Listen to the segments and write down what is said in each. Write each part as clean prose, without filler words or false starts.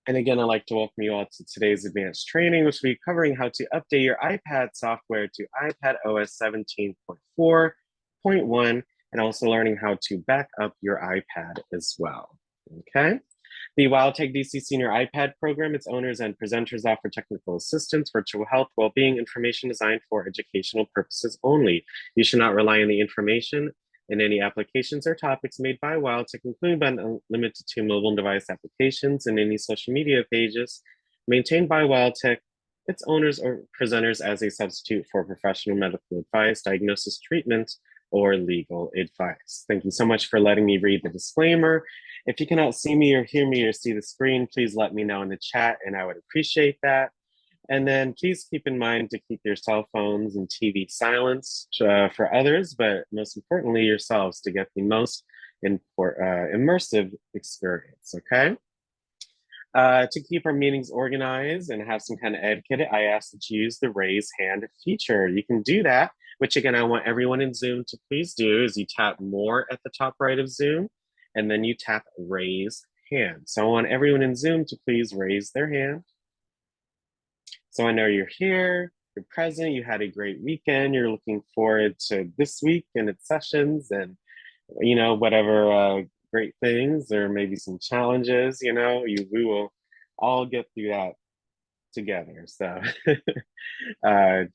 And again, I'd like to welcome you all to today's advanced training, which will be covering how to update your iPad software to iPadOS 17.4.1, and also learning how to back up your iPad as well. Okay. The WildTech DC Senior iPad program, its owners and presenters offer technical assistance, virtual health, well-being information designed for educational purposes only. You should not rely on the information in any applications or topics made by WildTech, including but not limited to mobile device applications and any social media pages maintained by WildTech, its owners or presenters as a substitute for professional medical advice, diagnosis, treatment, or legal advice. Thank you so much for letting me read the disclaimer. If you cannot see me or hear me or see the screen, please let me know in the chat and I would appreciate that. And then please keep in mind to keep your cell phones and TV silenced for others, but most importantly, yourselves to get the most immersive experience, okay? To keep our meetings organized and have some kind of etiquette, I ask that you use the raise hand feature. You can do that, which again, I want everyone in Zoom to please do is you tap more at the top right of Zoom, and then you tap raise hand. So I want everyone in Zoom to please raise their hand. So I know you're here, you're present, you had a great weekend, you're looking forward to this week and its sessions and, you know, whatever great things or maybe some challenges, you know, we will all get through that together. So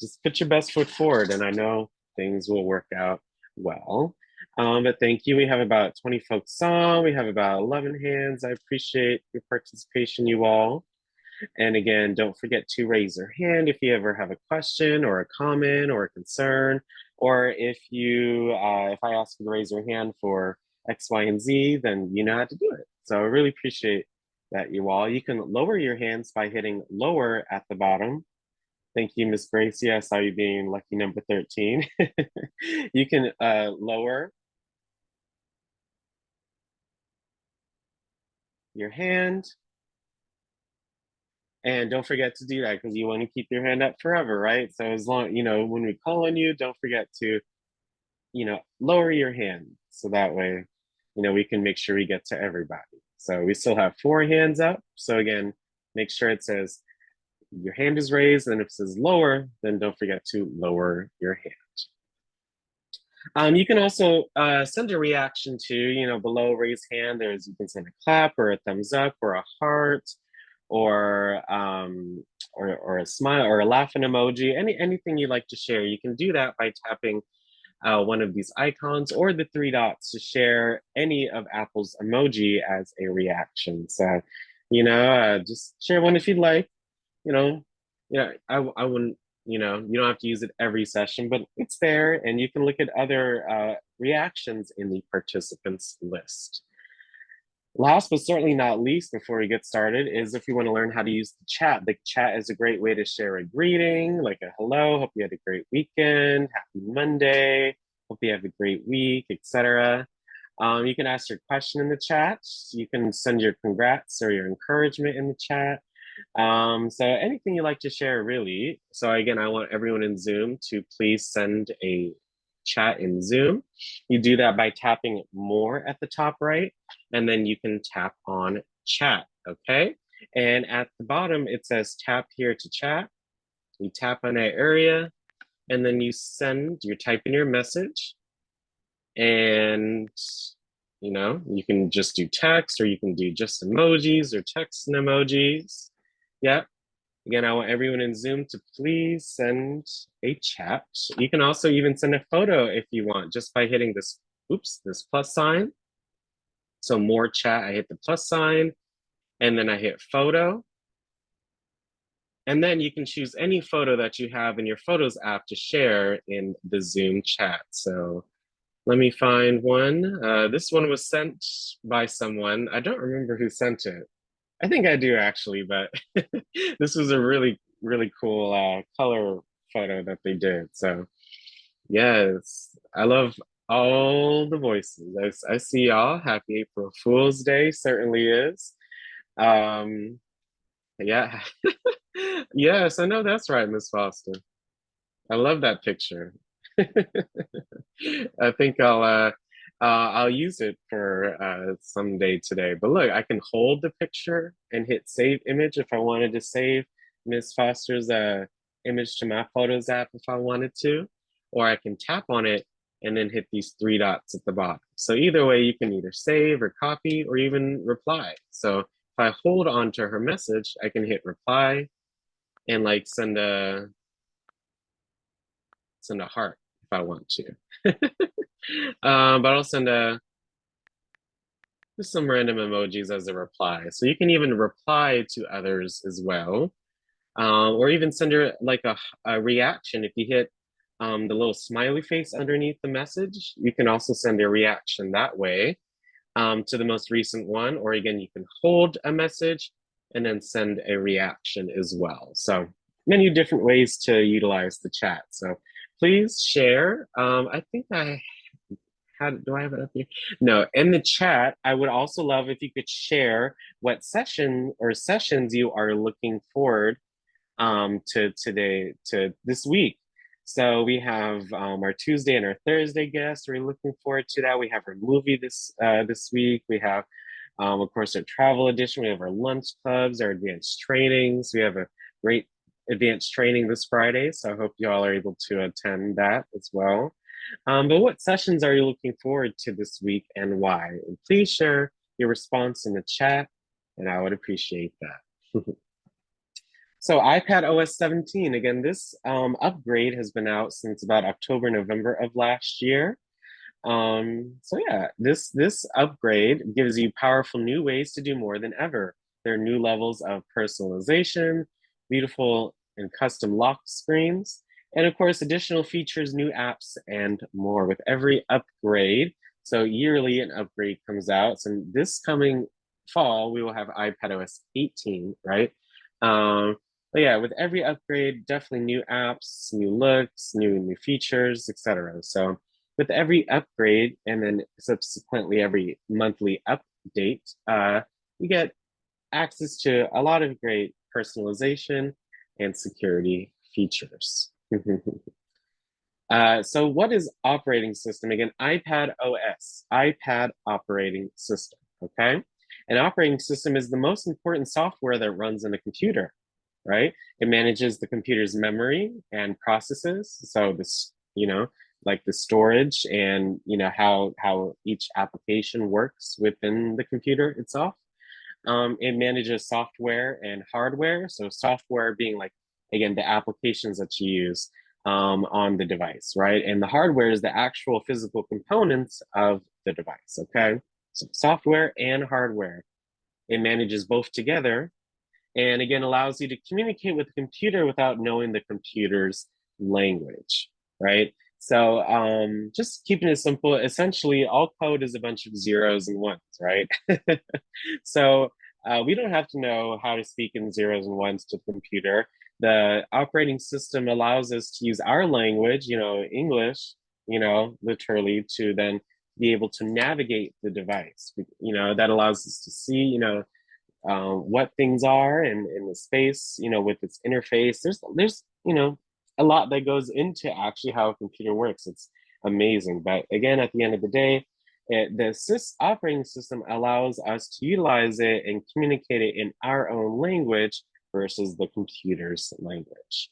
just put your best foot forward and I know things will work out well. But thank you. We have about 20 folks on. We have about 11 hands. I appreciate your participation, you all. And again, don't forget to raise your hand if you ever have a question or a comment or a concern, or if I ask you to raise your hand for X, Y, and Z, then you know how to do it. So I really appreciate that, you all. You can lower your hands by hitting lower at the bottom. Thank you, Miss Gracie. I saw you being lucky number 13. You can lower your hand. And don't forget to do that because you want to keep your hand up forever, right? So as long, you know, when we call on you, don't forget to, you know, lower your hand. So that way, you know, we can make sure we get to everybody. So we still have 4 hands up. So again, make sure it says your hand is raised. And if it says lower, then don't forget to lower your hand. You can also send a reaction to, you know, below raise hand, you can send a clap or a thumbs up or a heart or a smile or a laughing emoji, anything you'd like to share. You can do that by tapping one of these icons or the 3 dots to share any of Apple's emoji as a reaction. So, you know, just share one if you'd like. You know, I wouldn't, you know, you don't have to use it every session, but it's there and you can look at other reactions in the participants list. Last but certainly not least, before we get started, is if you want to learn how to use the chat. The chat is a great way to share a greeting, like a hello, hope you had a great weekend, happy Monday, hope you have a great week, etc. You can ask your question in the chat. You can send your congrats or your encouragement in the chat. So anything you like to share, really. So again, I want everyone in Zoom to please send a chat in Zoom. You do that by tapping more at the top right, and then you can tap on chat, okay? And at the bottom, it says tap here to chat. You tap on that area, and then you type in your message, and you know, you can just do text or you can do just emojis or text and emojis. Yeah. Again, I want everyone in Zoom to please send a chat. You can also even send a photo if you want, just by hitting this plus sign. So more chat, I hit the plus sign, and then I hit photo. And then you can choose any photo that you have in your Photos app to share in the Zoom chat. So let me find one. This one was sent by someone. I don't remember who sent it. I think I do actually, but this was a really, really cool color photo that they did. So yes, I love all the voices. I see y'all. Happy April Fool's Day certainly is. Yeah. Yes, I know that's right, Miss Foster. I love that picture. I think I'll use it for someday today. But look, I can hold the picture and hit save image if I wanted to save Miss Foster's image to my Photos app if I wanted to, or I can tap on it and then hit these three dots at the bottom. So either way, you can either save or copy or even reply. So if I hold on to her message, I can hit reply and like send a heart if I want to. But I'll send just some random emojis as a reply. So you can even reply to others as well, or even send her like a reaction. If you hit the little smiley face underneath the message, you can also send a reaction that way to the most recent one. Or again, you can hold a message and then send a reaction as well. So many different ways to utilize the chat. So please share. I think do I have it up here? No, in the chat, I would also love if you could share what session or sessions you are looking forward to this week. So we have our Tuesday and our Thursday guests. We're looking forward to that. We have our movie this week. We have, of course, our travel edition. We have our lunch clubs, our advanced trainings. We have a great advanced training this Friday. So I hope you all are able to attend that as well. But what sessions are you looking forward to this week and why? And please share your response in the chat, and I would appreciate that. So iPadOS 17, again, this upgrade has been out since about October, November of last year. So yeah, this upgrade gives you powerful new ways to do more than ever. There are new levels of personalization, beautiful and custom lock screens, and of course, additional features, new apps, and more with every upgrade. So yearly an upgrade comes out. So this coming fall, we will have iPadOS 18, right? But yeah, with every upgrade, definitely new apps, new looks, new features, etc. So with every upgrade and then subsequently every monthly update, you get access to a lot of great personalization and security features. So what is operating system? Again, iPad OS, iPad operating system, okay? An operating system is the most important software that runs in a computer, right? It manages the computer's memory and processes. So this, like the storage and how each application works within the computer itself. It manages software and hardware. So software being like, again, the applications that you use on the device, right? And the hardware is the actual physical components of the device, okay? So software and hardware. It manages both together and again allows you to communicate with the computer without knowing the computer's language, right? So just keeping it simple, essentially all code is a bunch of zeros and ones, right? So we don't have to know how to speak in zeros and ones to the computer. The operating system allows us to use our language, English, literally to then be able to navigate the device. That allows us to see, what things are in the space, with its interface. There's a lot that goes into actually how a computer works. It's amazing. But again, at the end of the day, the operating system allows us to utilize it and communicate it in our own language versus the computer's language.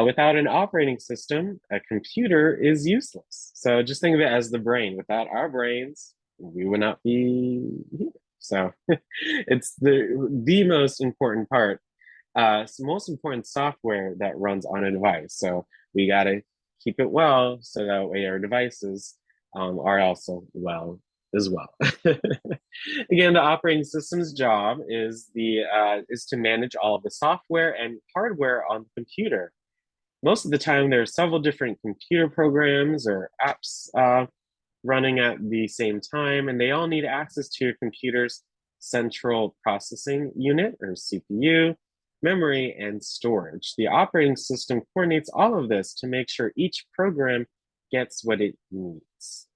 Without an operating system, a computer is useless. So just think of it as the brain. Without our brains, we would not be here. So it's the most important part. It's the most important software that runs on a device. So we got to keep it well so that way our devices are also well as well. Again, the operating system's job is to manage all of the software and hardware on the computer. Most of the time, there are several different computer programs or apps running at the same time, and they all need access to your computer's central processing unit or CPU, memory, and storage. The operating system coordinates all of this to make sure each program gets what it needs.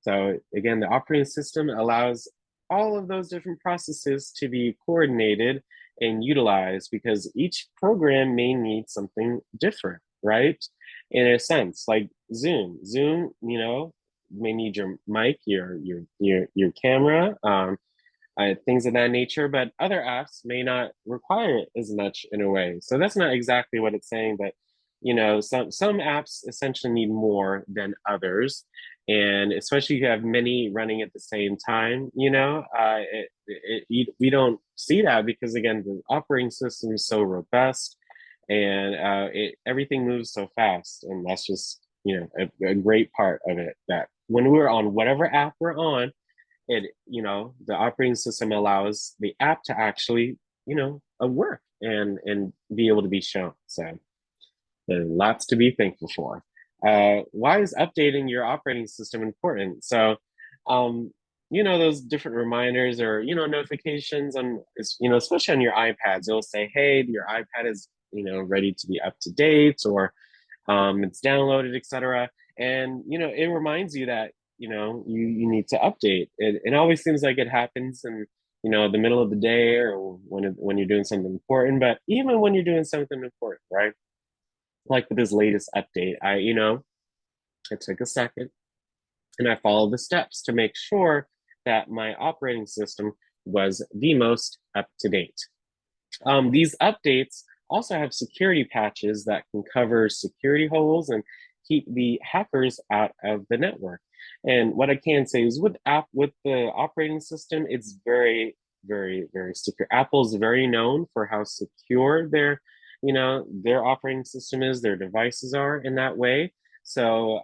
So again, the operating system allows all of those different processes to be coordinated and utilized because each program may need something different, right? In a sense, like Zoom, may need your mic, your camera, things of that nature, but other apps may not require it as much in a way. So that's not exactly what it's saying, but some apps essentially need more than others, and especially if you have many running at the same time, we don't see that because again, the operating system is so robust, and everything moves so fast, and that's just a great part of it. That when we're on whatever app we're on, the operating system allows the app to actually work and be able to be shown. So there's lots to be thankful for. Why is updating your operating system important? So those different reminders or notifications on especially on your iPads, it'll say, hey, your iPad is ready to be up to date, or it's downloaded, etc. And it reminds you that you need to update. It always seems like it happens in the middle of the day, or when you're doing something important. But even when you're doing something important, right? Like with this latest update, I took a second and I followed the steps to make sure that my operating system was the most up to date. These updates also have security patches that can cover security holes and keep the hackers out of the network. And what I can say is with the operating system, it's very, very, very secure. Apple's very known for how secure their operating system is, their devices are in that way. So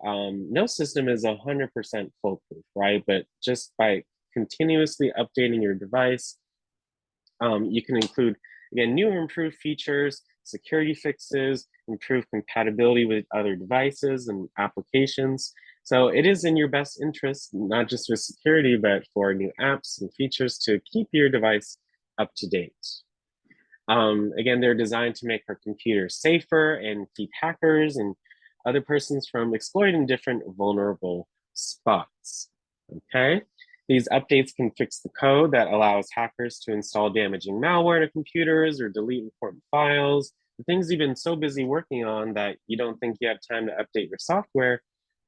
no system is 100% foolproof, right? But just by continuously updating your device, you can include, again, new or improved features, security fixes, improve compatibility with other devices and applications. So it is in your best interest, not just for security, but for new apps and features to keep your device up to date. Again, they're designed to make our computers safer and keep hackers and other persons from exploiting different vulnerable spots. Okay. These updates can fix the code that allows hackers to install damaging malware to computers or delete important files. The things you've been so busy working on that you don't think you have time to update your software,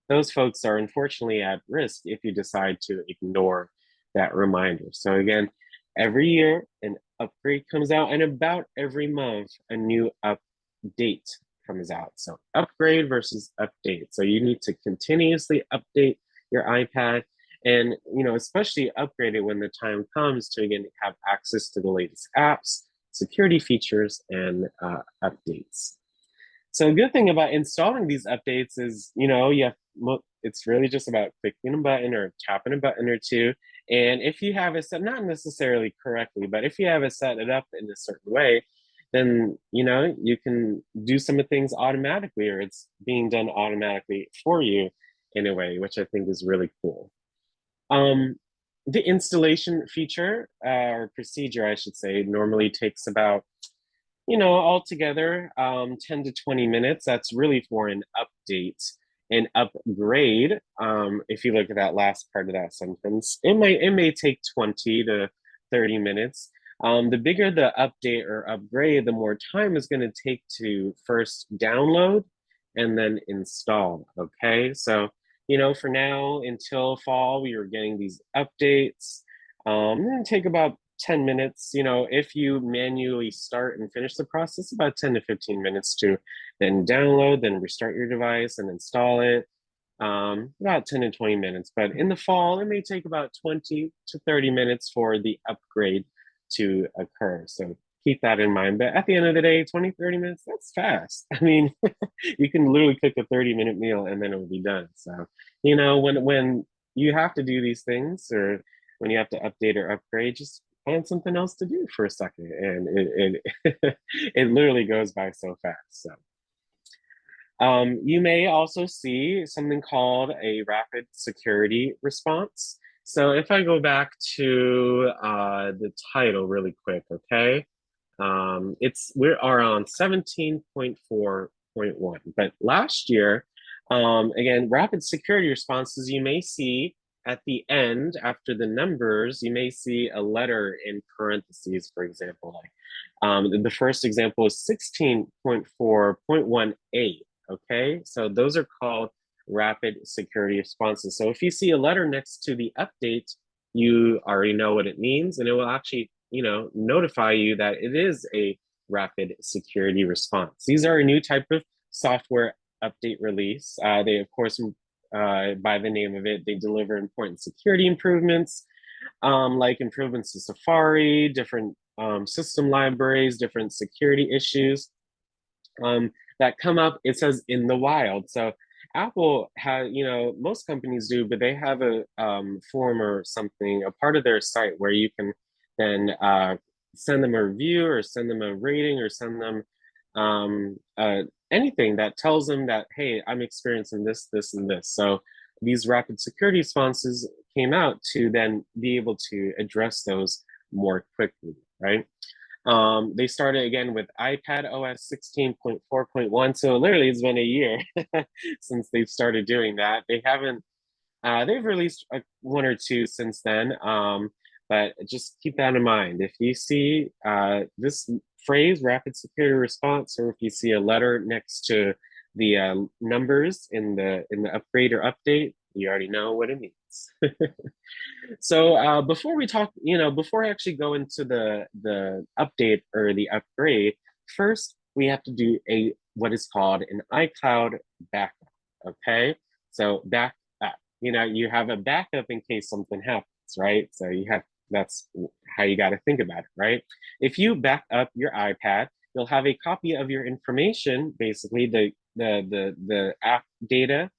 those folks are unfortunately at risk if you decide to ignore that reminder. So again, every year an upgrade comes out, and about every month a new update comes out. So upgrade versus update. So you need to continuously update your iPad, and especially upgrade it when the time comes to again have access to the latest apps, security features, and updates. So a good thing about installing these updates is it's really just about clicking a button or tapping a button or two. And if you have it set, not necessarily correctly, but if you have it set it up in a certain way, then you can do some of the things automatically, or it's being done automatically for you in a way, which I think is really cool. The installation feature or procedure, I should say, normally takes about altogether 10 to 20 minutes. That's really for an update. An upgrade, if you look at that last part of that sentence, it may take 20 to 30 minutes. The bigger the update or upgrade, the more time it's going to take to first download and then install. Okay, so for now until fall, we are getting these updates. Going to take about 10 minutes. If you manually start and finish the process, about 10 to 15 minutes to then download, then restart your device and install it. About 10 to 20 minutes. But in the fall, it may take about 20 to 30 minutes for the upgrade to occur. So keep that in mind. But at the end of the day, 20, 30 minutes, that's fast. I mean, you can literally cook a 30-minute meal and then it will be done. So, when you have to do these things, or when you have to update or upgrade, just find something else to do for a second. And it it literally goes by so fast. So you may also see something called a rapid security response. So if I go back to the title really quick, okay? We are on 17.4.1, but last year, again, rapid security responses, you may see at the end, after the numbers, you may see a letter in parentheses, for example. Like the first example is 16.4.1a. Okay, so those are called rapid security responses. So if you see a letter next to the update, you already know what it means, and it will actually, notify you that it is a rapid security response. These are a new type of software update release. They, of course, by the name of it, they deliver important security improvements, like improvements to Safari, different system libraries, different security issues that come up. It says in the wild. So Apple has, most companies do, but they have a form or something, a part of their site where you can then send them a review or send them a rating or send them anything that tells them that, hey, I'm experiencing this, this, and this. So these rapid security responses came out to then be able to address those more quickly, right? They started again with iPadOS 16.4.1. So literally it's been a year since they've started doing that. They've released one or two since then. But just keep that in mind. If you see this phrase, rapid security response, or if you see a letter next to the numbers in the upgrade or update, you already know what it means. So before we talk, before I actually go into the update or the upgrade, first we have to do a what is called an iCloud backup. Okay, so backup. You have a backup in case something happens, right? So that's how you got to think about it, right? If you back up your iPad, you'll have a copy of your information, basically the app data,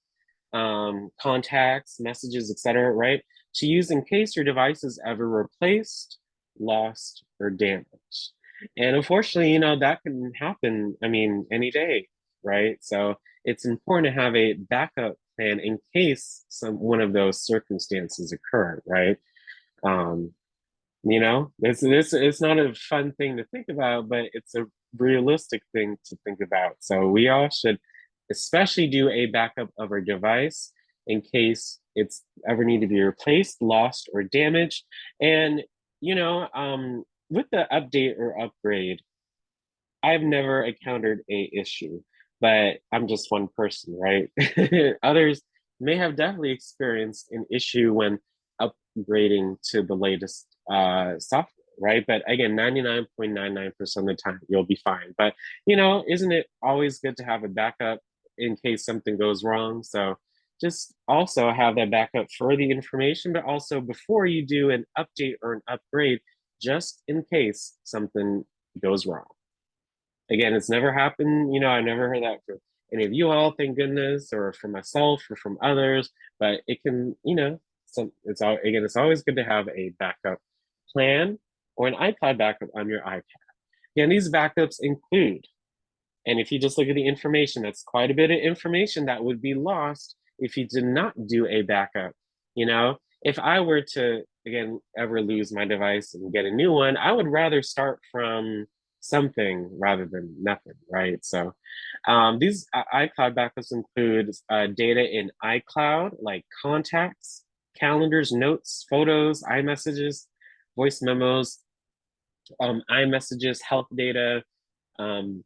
contacts, messages, etc., right? To use in case your device is ever replaced, lost, or damaged. And unfortunately, that can happen, I mean, any day, right? So it's important to have a backup plan in case one of those circumstances occur, right? Um, this it's not a fun thing to think about, but it's a realistic thing to think about. So we all should especially do a backup of our device in case it's ever need to be replaced, lost, or damaged. And with the update or upgrade, I've never encountered a issue, but I'm just one person, right? Others may have definitely experienced an issue when upgrading to the latest software, right? But again, 99.99% of the time, you'll be fine. But, isn't it always good to have a backup in case something goes wrong? So just also have that backup for the information, but also before you do an update or an upgrade, just in case something goes wrong. Again, it's never happened. I never heard that from any of you all, thank goodness, or from myself or from others. But it can, it's always good to have a backup plan or an iCloud backup on your iPad. Again, these backups include, and if you just look at the information, that's quite a bit of information that would be lost if you did not do a backup. If I were to, again, ever lose my device and get a new one, I would rather start from something rather than nothing, right? So these iCloud backups include data in iCloud, like contacts, calendars, notes, photos, iMessages, voice memos, iMessages, health data, um,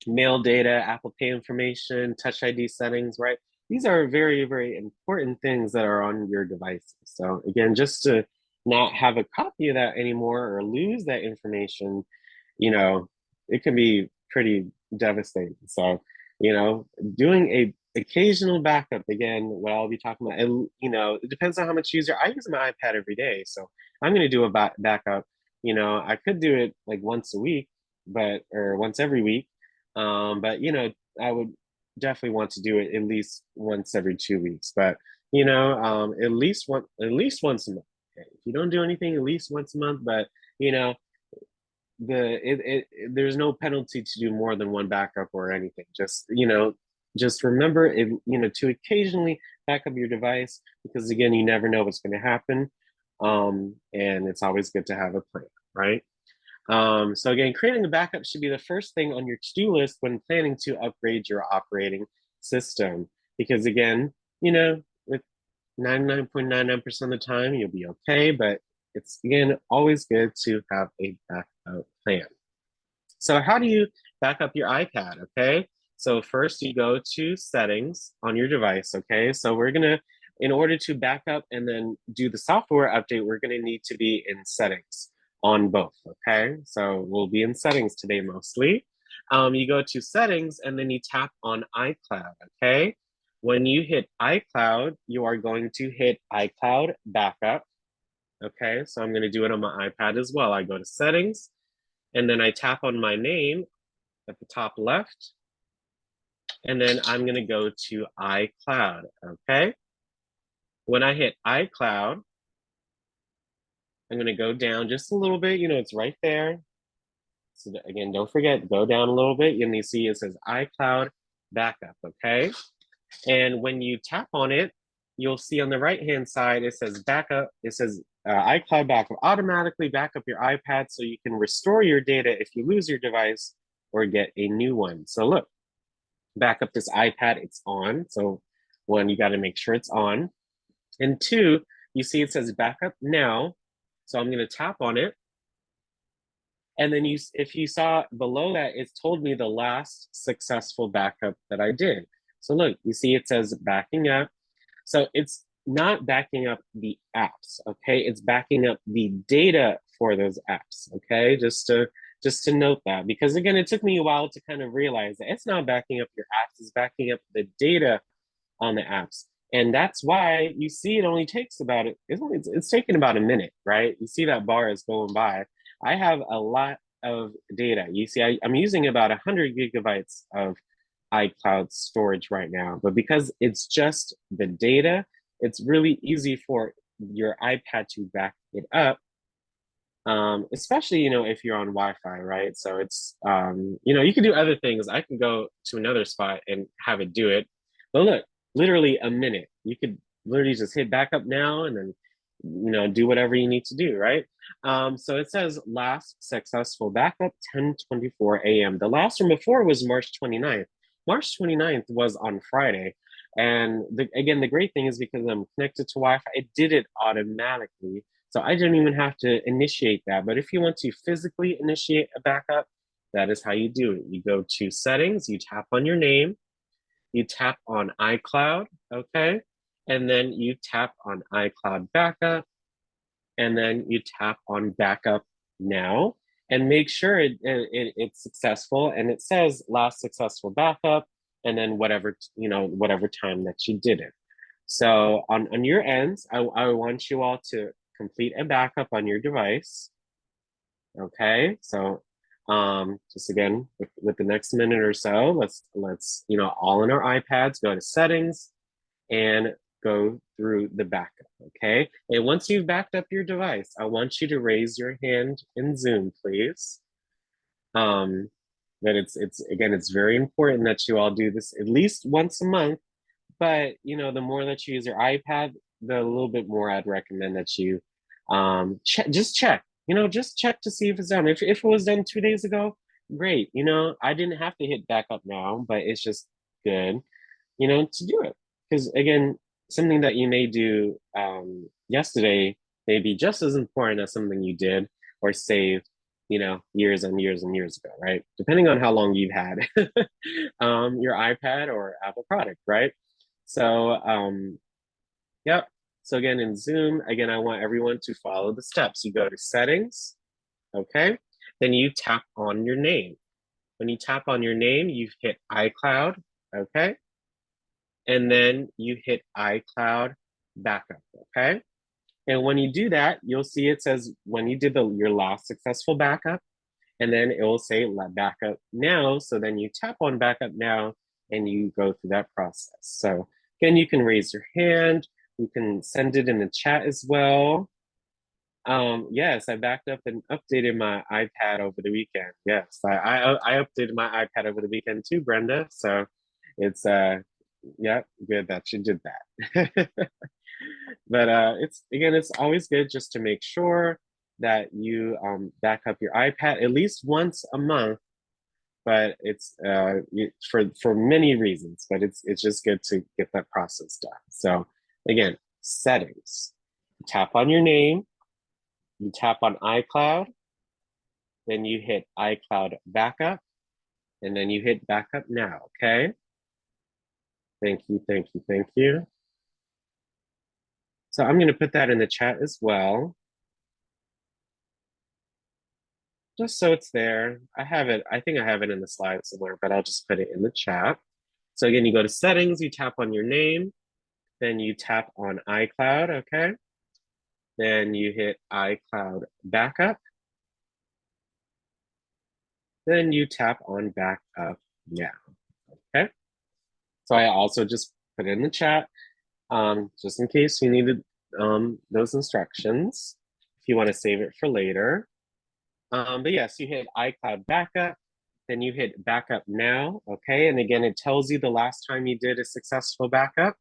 mail data, Apple Pay information, Touch ID settings, right? These are very, very important things that are on your devices. So again, just to not have a copy of that anymore or lose that information, it can be pretty devastating. So, doing a occasional backup, again, what I'll be talking about, it depends on how much user. I use my iPad every day, so I'm going to do a backup. I could do it like once a week, or once every week, but I would definitely want to do it at least once every 2 weeks. But at least once a month. Okay? If you don't do anything, at least once a month. But you know, there's no penalty to do more than one backup or anything. Just remember it, to occasionally back up your device because again, you never know what's going to happen. And it's always good to have a plan, right? So again, creating a backup should be the first thing on your to-do list when planning to upgrade your operating system. Because again, with 99.99% of the time, you'll be okay, but it's again always good to have a backup plan. So how do you back up your iPad? Okay, So first you go to settings on your device, okay? So we're gonna, in order to back up and then do the software update, we're gonna need to be in settings on both, okay? So we'll be in settings today mostly. You go to settings and then you tap on iCloud, okay? When you hit iCloud, you are going to hit iCloud backup, okay? So I'm gonna do it on my iPad as well. I go to settings and then I tap on my name at the top left, and then I'm gonna go to iCloud, okay? When I hit iCloud, I'm gonna go down just a little bit, it's right there. So again, don't forget, go down a little bit and you see it says iCloud backup, okay? And when you tap on it, you'll see on the right-hand side, it says backup, it says iCloud backup, automatically back up your iPad so you can restore your data if you lose your device or get a new one. So look, back up this iPad, it's on. So one, you gotta make sure it's on. And two, you see it says backup now. So I'm gonna tap on it. And then if you saw below that, it's told me the last successful backup that I did. So look, you see it says backing up. So it's not backing up the apps, okay? It's backing up the data for those apps, okay? Just to note that, because again, it took me a while to kind of realize that it's not backing up your apps, it's backing up the data on the apps. And that's why you see it only takes about it's taking about a minute, right? You see that bar is going by. I have a lot of data. You see, I'm using about 100 gigabytes of iCloud storage right now, but because it's just the data, it's really easy for your iPad to back it up, especially if you're on Wi-Fi, right? So it's you can do other things. I can go to another spot and have it do it, but look, literally a minute. You could literally just hit back up now and then do whatever you need to do, right? So it says last successful backup 10:24 a.m. The last one before was March 29th. March 29th was on Friday. And again, the great thing is because I'm connected to Wi-Fi, it did it automatically. So I didn't even have to initiate that. But if you want to physically initiate a backup, that is how you do it. You go to settings, you tap on your name, you tap on iCloud, okay? And then you tap on iCloud backup, and then you tap on backup now, and make sure it's successful. And it says last successful backup, and then whatever time that you did it. So on your ends, I want you all to complete a backup on your device. Okay, so just again with the next minute or so, let's all in our iPads, go to settings and go through the backup. Okay, and once you've backed up your device, I want you to raise your hand in Zoom, please. That it's very important that you all do this at least once a month. But the more that you use your iPad, the little bit more I'd recommend that you just check. Just check to see if it's done. If it was done 2 days ago, great. I didn't have to hit back up now, but it's just good, to do it. Because again, something that you may do yesterday may be just as important as something you did or saved, years and years and years ago, right? Depending on how long you've had your iPad or Apple product, right? So, yep. So again, in Zoom, again, I want everyone to follow the steps. You go to settings, okay? Then you tap on your name. When you tap on your name, you hit iCloud, okay? And then you hit iCloud backup, okay? And when you do that, you'll see it says when you did your last successful backup, and then it will say backup now. So then you tap on backup now and you go through that process. So again, you can raise your hand, you can send it in the chat as well. Yes, I backed up and updated my iPad over the weekend. Yes, I updated my iPad over the weekend too, Brenda. So it's yeah, good that you did that. But it's always good just to make sure that you back up your iPad at least once a month. But it's for many reasons, but it's just good to get that process done. So again, settings, tap on your name, you tap on iCloud, then you hit iCloud backup, and then you hit backup now, okay? Thank you, thank you, thank you. So I'm gonna put that in the chat as well, just so it's there. I have it, I think I have it in the slides somewhere, but I'll just put it in the chat. So again, you go to settings, you tap on your name, then you tap on iCloud, okay? Then you hit iCloud backup. Then you tap on backup now, okay? So I also just put it in the chat, just in case you needed those instructions, if you wanna save it for later. But yes, you hit iCloud backup, then you hit backup now, okay? And again, it tells you the last time you did a successful backup.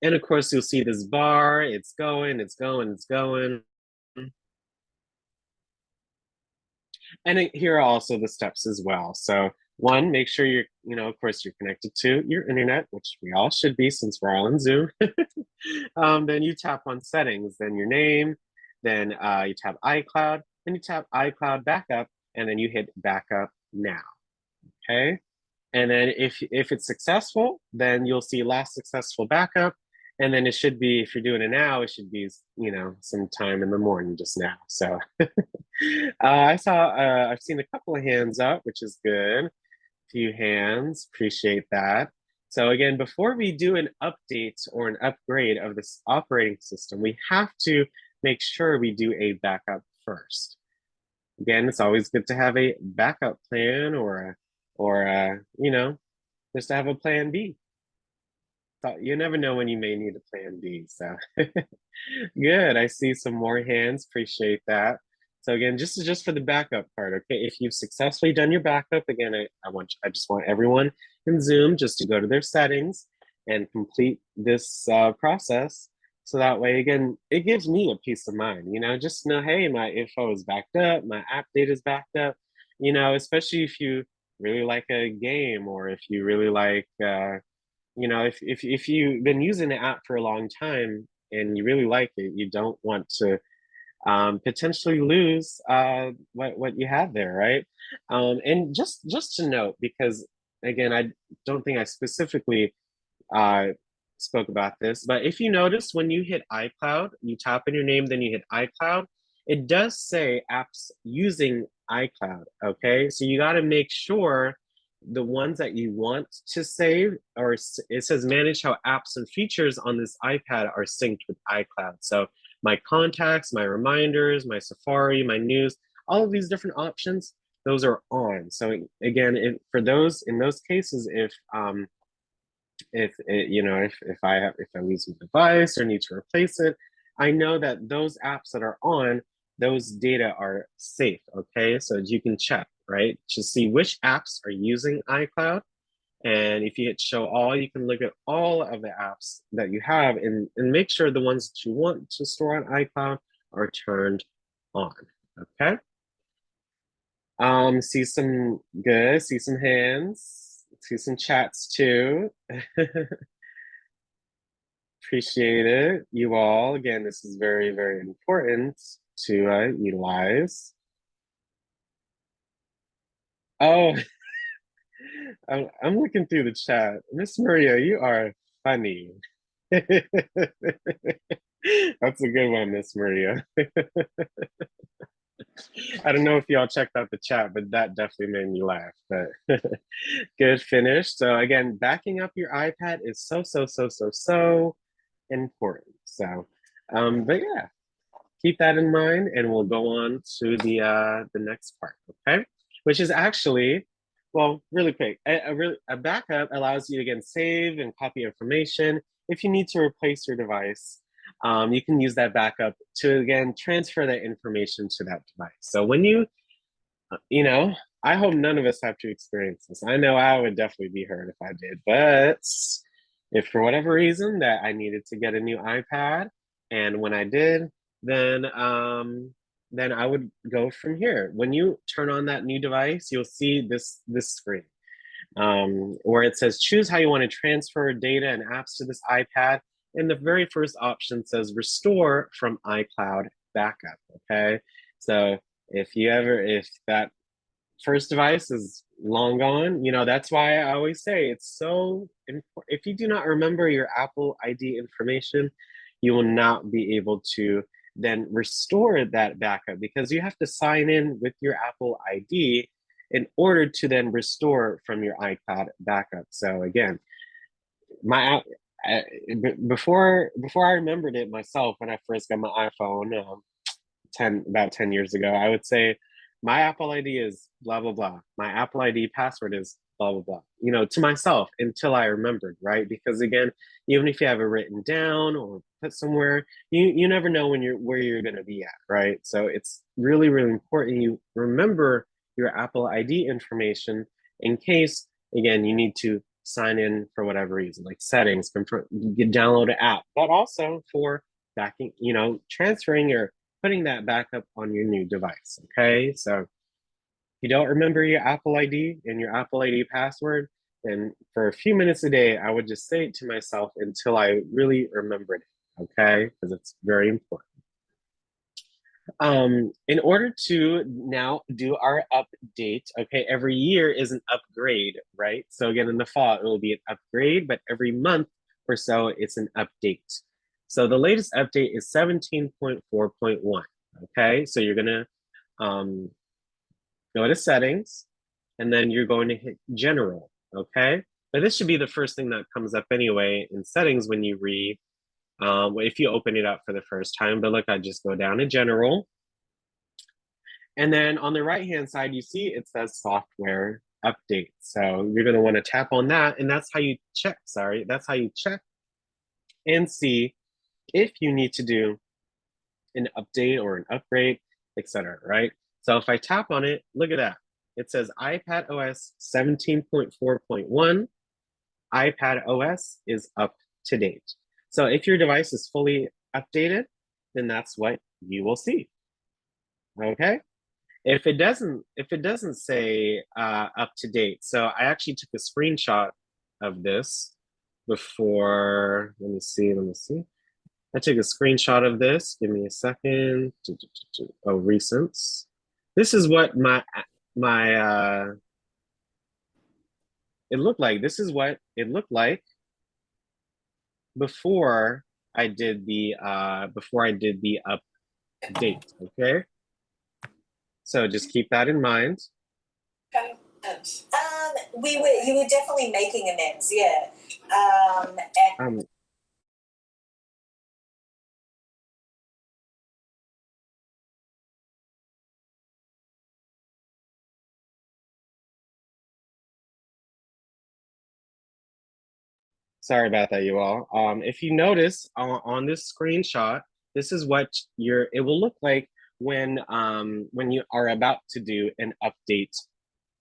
And of course, you'll see this bar, it's going, it's going, it's going. And here are also the steps as well. So one, make sure you're, of course, you're connected to your internet, which we all should be since we're all on Zoom. Then you tap on settings, then your name, then you tap iCloud, then you tap iCloud backup, and then you hit backup now, okay? And then if it's successful, then you'll see last successful backup. And then it should be, if you're doing it now, it should be, sometime in the morning just now. So I've seen a couple of hands up, which is good. A few hands, appreciate that. So again, before we do an update or an upgrade of this operating system, we have to make sure we do a backup first. Again, it's always good to have a backup plan or just to have a plan B. So you never know when you may need a plan B. So good. I see some more hands. Appreciate that. So again, just for the backup part, okay? If you've successfully done your backup, again, I just want everyone in Zoom just to go to their settings and complete this process. So that way, again, it gives me a peace of mind, just know, hey, my info is backed up, my app data is backed up, especially if you really like a game or if you really like, if you've been using the app for a long time and you really like it, you don't want to potentially lose what you have there, right? And just to note, because again, I don't think I specifically uh, spoke about this, but if you notice when you hit iCloud, you tap in your name, then you hit iCloud, it does say apps using iCloud, okay? So you got to make sure the ones that you want to save, or it says manage how apps and features on this iPad are synced with iCloud. So my contacts, my reminders, my Safari, my news, all of these different options, those are on. So again, for those, in those cases, if I lose my device or need to replace it, I know that those apps that are on, those data are safe, okay? So you can check, right? To see which apps are using iCloud. And if you hit show all, you can look at all of the apps that you have and make sure the ones that you want to store on iCloud are turned on, okay? See some good, see some hands, see some chats too. Appreciate it, you all. Again, this is very, very important to utilize. Oh, I'm looking through the chat. Miss Maria, you are funny. That's a good one, Miss Maria. I don't know if y'all checked out the chat, but that definitely made me laugh. But good finish. So again, backing up your iPad is so important. So, but yeah, keep that in mind, and we'll go on to the next part. Okay, which is actually, well, really quick. A backup allows you to again save and copy information. If you need to replace your device, you can use that backup to again transfer that information to that device. So when I hope none of us have to experience this. I know I would definitely be hurt if I did, but if for whatever reason that I needed to get a new iPad, and when I did, then I would go from here. When you turn on that new device, you'll see this screen where it says choose how you want to transfer data and apps to this iPad. And the very first option says restore from iCloud backup. Okay, so if that first device is long gone. You know, that's why I always say it's so important. If you do not remember your Apple ID information, you will not be able to then restore that backup because you have to sign in with your Apple ID in order to then restore from your iPad backup. So again, my before I remembered it myself when I first got my iPhone, 10 years ago, I would say my Apple ID is blah blah blah. My Apple ID password is blah blah blah. You know, to myself until I remembered, right? Because again, even if you have it written down or put somewhere, you never know when you're where you're gonna be at, right? So it's really really important you remember your Apple ID information in case again you need to sign in for whatever reason, like settings, you can download an app, but also for backing, you know, transferring your putting that back up on your new device. Okay, so if you don't remember your Apple ID and your Apple ID password, then for a few minutes a day, I would just say it to myself until I really remembered it. Okay, because it's very important. In order to now do our update, okay, every year is an upgrade, right? So again, in the fall, it will be an upgrade, but every month or so, it's an update. So the latest update is 17.4.1, okay? So you're gonna go to settings, and then you're going to hit general, okay? But this should be the first thing that comes up anyway in settings when you read, if you open it up for the first time. But look, I just go down to general, and then on the right-hand side, you see it says software update. So you're gonna wanna tap on that, and that's how you check, that's how you check and see if you need to do an update or an upgrade, etc. Right? So if I tap on it, look at that. It says iPadOS 17.4.1. iPadOS is up to date. So if your device is fully updated, then that's what you will see. Okay. If it doesn't say up to date, so I actually took a screenshot of this before. Let me see. I took a screenshot of this. Give me a second. Oh, recents. This is what my it looked like. This is what it looked like before I did the update. Okay. So just keep that in mind. You were definitely making amends, yeah. And Sorry about that, you all. If you notice on this screenshot, this is what it will look like when you are about to do an update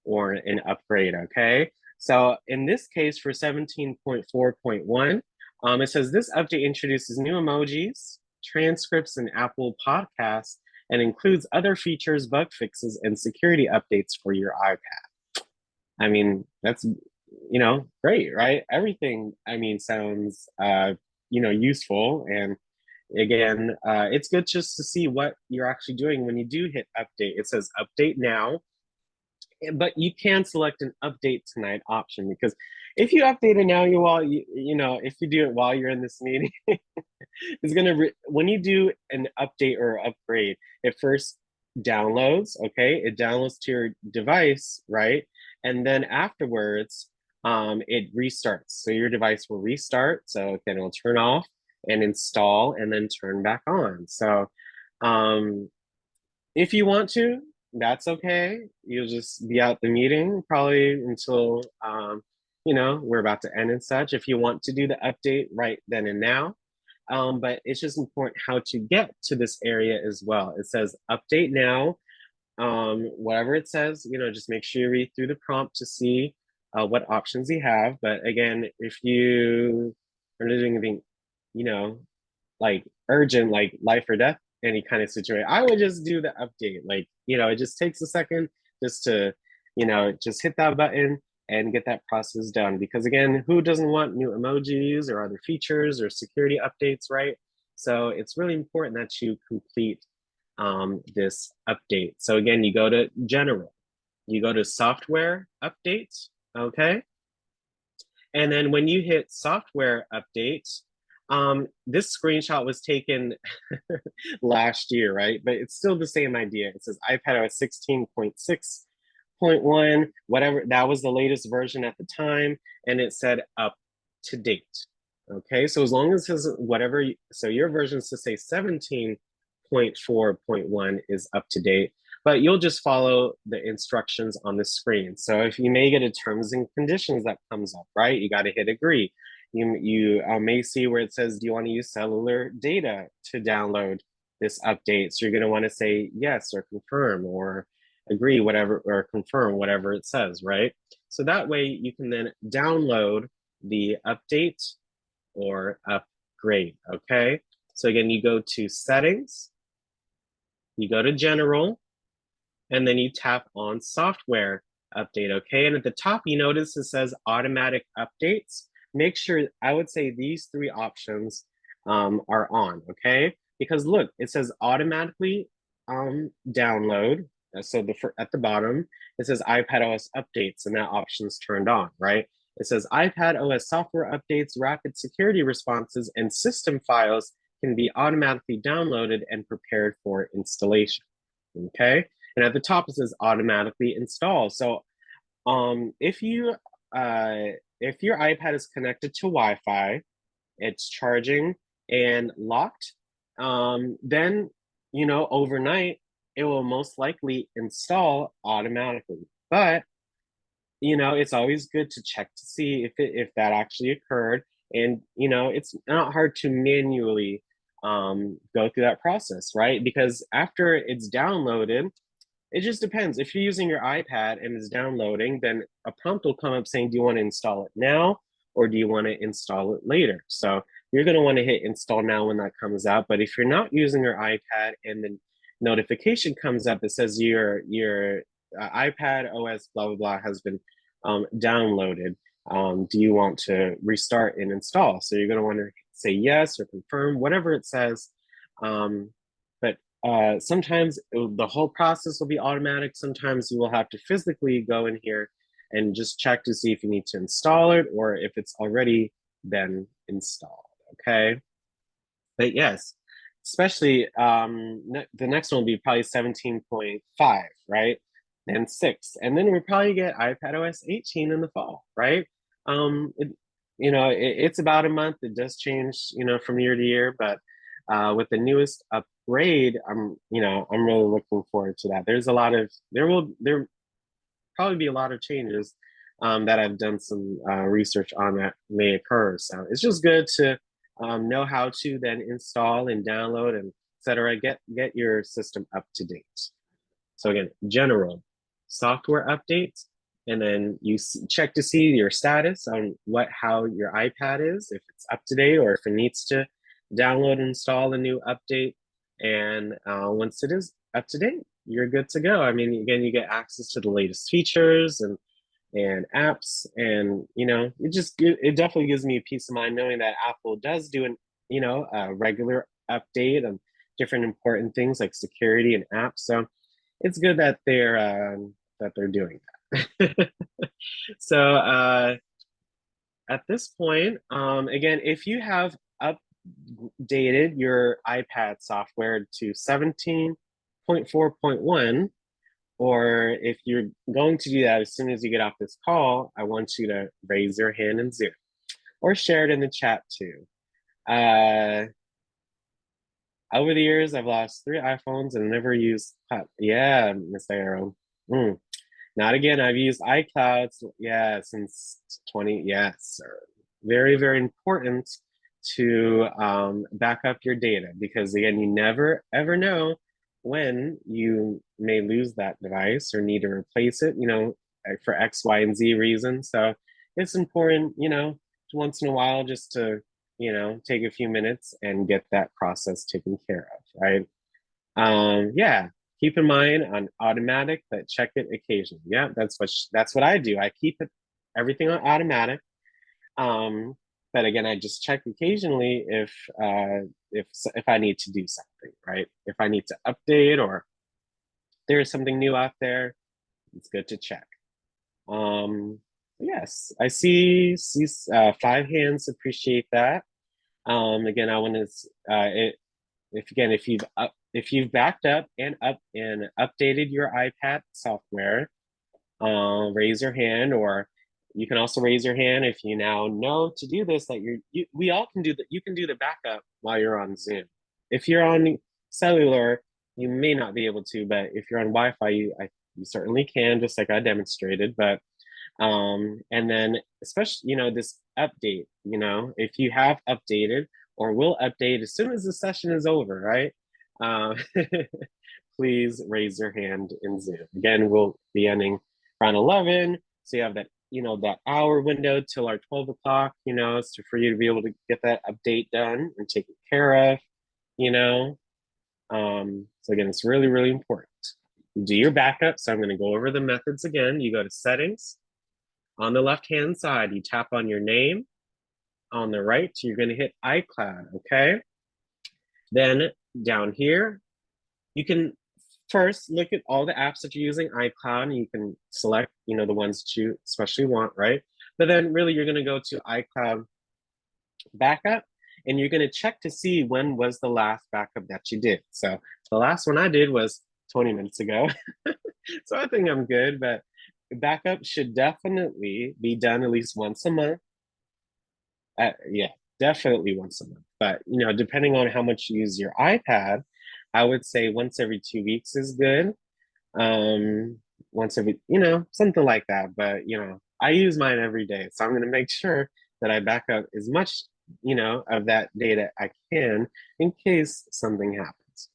or an upgrade, okay? So in this case for 17.4.1, it says this update introduces new emojis, transcripts, and Apple Podcasts, and includes other features, bug fixes, and security updates for your iPad. I mean, that's, you know, great, right? Everything, I mean, sounds, you know, useful. And again, it's good just to see what you're actually doing when you do hit update. It says update now, but you can select an update tonight option because if you update it now, you know, if you do it while you're in this meeting, it's gonna when you do an update or upgrade, it first downloads, okay? It downloads to your device, right? And then afterwards, it restarts. So your device will restart. So then it'll turn off and install and then turn back on. So if you want to, that's okay. You'll just be out the meeting probably until you know, we're about to end and such. If you want to do the update right then and now, but it's just important how to get to this area as well. It says update now. Whatever it says, you know, just make sure you read through the prompt to see what options you have. But again, if you are doing anything, you know, like urgent, like life or death, any kind of situation, I would just do the update. Like, you know, it just takes a second just to, you know, just hit that button and get that process done. Because again, who doesn't want new emojis or other features or security updates, right? So it's really important that you complete this update. So again, you go to general, you go to software updates, okay? And then when you hit software updates, this screenshot was taken last year, right? But it's still the same idea. It says iPadOS 16.6.1, whatever, that was the latest version at the time, and it said up to date. Okay, so as long as his whatever, so your version to say 17.4.1 is up to date, but you'll just follow the instructions on the screen. So if you may get a terms and conditions that comes up, right? You got to hit agree. You may see where it says, do you want to use cellular data to download this update? So you're going to want to say yes or confirm or agree, whatever, or confirm whatever it says, right? So that way you can then download the update or upgrade, okay? So again, you go to settings, you go to general, and then you tap on software update, okay? And at the top, you notice it says automatic updates. Make sure, I would say these three options are on, okay? Because look, it says automatically download. So at the bottom, it says iPadOS updates, and that option's turned on, right? It says iPadOS software updates, rapid security responses, and system files can be automatically downloaded and prepared for installation, okay? And at the top, it says automatically install. So if your iPad is connected to Wi-Fi, it's charging and locked, then, overnight, it will most likely install automatically. But, it's always good to check to see if that actually occurred. And, it's not hard to manually go through that process, right? Because after it's downloaded, it just depends. If you're using your iPad and it's downloading, then a prompt will come up saying, do you want to install it now or do you want to install it later? So you're going to want to hit install now when that comes out. But if you're not using your iPad and the notification comes up that says your iPad OS blah, blah, blah has been downloaded, do you want to restart and install? So you're going to want to say yes or confirm, whatever it says. But sometimes the whole process will be automatic. Sometimes you will have to physically go in here and just check to see if you need to install it or if it's already been installed, okay? But yes, especially the next one will be probably 17.5, right? And 6. And then we probably get iPadOS 18 in the fall, right? It, it's about a month. It does change, from year to year, but with the newest upgrade, I'm really looking forward to that. There probably be a lot of changes that I've done some research on that may occur. So it's just good to know how to then install and download and etc. Get your system up to date. So again, general software updates, and then you check to see your status on how your iPad is, if it's up to date or if it needs to download and install a new update. And once it is up to date, you're good to go. I mean, again, you get access to the latest features and apps, and it definitely gives me a peace of mind knowing that Apple does do a regular update on different important things like security and apps. So it's good that they're doing that. So at this point, again, if you have updated your iPad software to 17.4.1, or if you're going to do that as soon as you get off this call, I want you to raise your hand in Zoom or share it in the chat too. Over the years, I've lost 3 iPhones and never used. Yeah, Miss Arrow. Not again. I've used iCloud. Yeah, since 20. Yes, sir. Very, very important to back up your data because again, you never ever know when you may lose that device or need to replace it. For X, Y, and Z reasons. So it's important. Once in a while, just to take a few minutes and get that process taken care of, right? Yeah, keep in mind on automatic, but check it occasionally. Yeah, that's what I do. I keep everything on automatic. But again, I just check occasionally if I need to do something, right? If I need to update or there's something new out there, It's good to check. Um, yes, I see 5 hands. Appreciate that. Again, I want to if you've backed up and updated your iPad software, raise your hand, or you can also raise your hand if you now know to do this. That we all can do that. You can do the backup while you're on Zoom. If you're on cellular, you may not be able to, but if you're on Wi-Fi, you certainly can, just like I demonstrated. But and then especially, this update, if you have updated or will update as soon as the session is over, right? Uh, please raise your hand in Zoom. Again, we'll be ending around 11. So you have that, that hour window till our 12 o'clock, so for you to be able to get that update done and taken care of, you know. So again, it's really, really important. Do your backup. So I'm going to go over the methods again. You go to settings. On the left-hand side, you tap on your name. On the right, you're going to hit iCloud, okay? Then down here, you can first look at all the apps that you're using iCloud, and you can select, the ones that you especially want, right? But then really you're going to go to iCloud backup, and you're going to check to see when was the last backup that you did. So the last one I did was 20 minutes ago. So I think I'm good, but backup should definitely be done at least once a month. Yeah, definitely once a month. But depending on how much you use your iPad, I would say once every 2 weeks is good. Um, Once every, something like that. But I use mine every day, so I'm going to make sure that I back up as much, of that data I can in case something happens.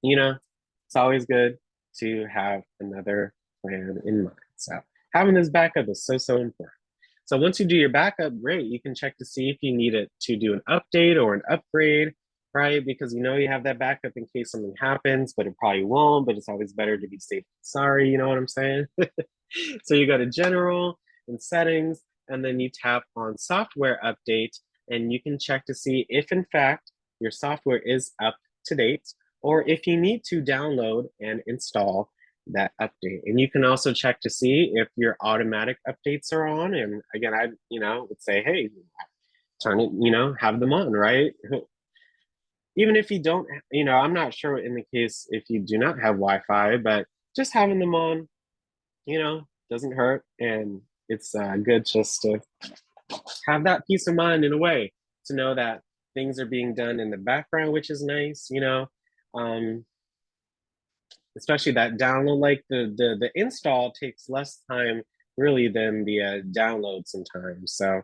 It's always good to have another plan in mind. So having this backup is so, so important. So once you do your backup, great, you can check to see if you need it to do an update or an upgrade, right? Because you have that backup in case something happens, but it probably won't, but it's always better to be safe than sorry, you know what I'm saying? So you go to general and settings, and then you tap on software update, and you can check to see if in fact your software is up to date, or if you need to download and install that update. And you can also check to see if your automatic updates are on. And again, I would say, hey, turn it, have them on, right? Even if you don't, I'm not sure in the case if you do not have Wi-Fi, but just having them on, doesn't hurt, and it's good just to have that peace of mind in a way, to know that things are being done in the background, which is nice, um, especially that download. Like the install takes less time really than the download sometimes. So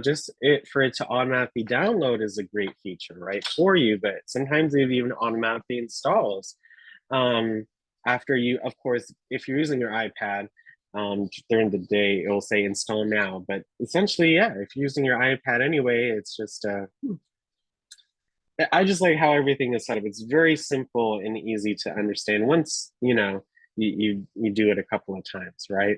just for it to automatically download is a great feature, right, for you. But sometimes it even automatically installs after you, of course, if you're using your iPad during the day, it will say install now. But essentially, yeah, if you're using your iPad anyway, it's just I just like how everything is set up. It's very simple and easy to understand once you do it a couple of times, right?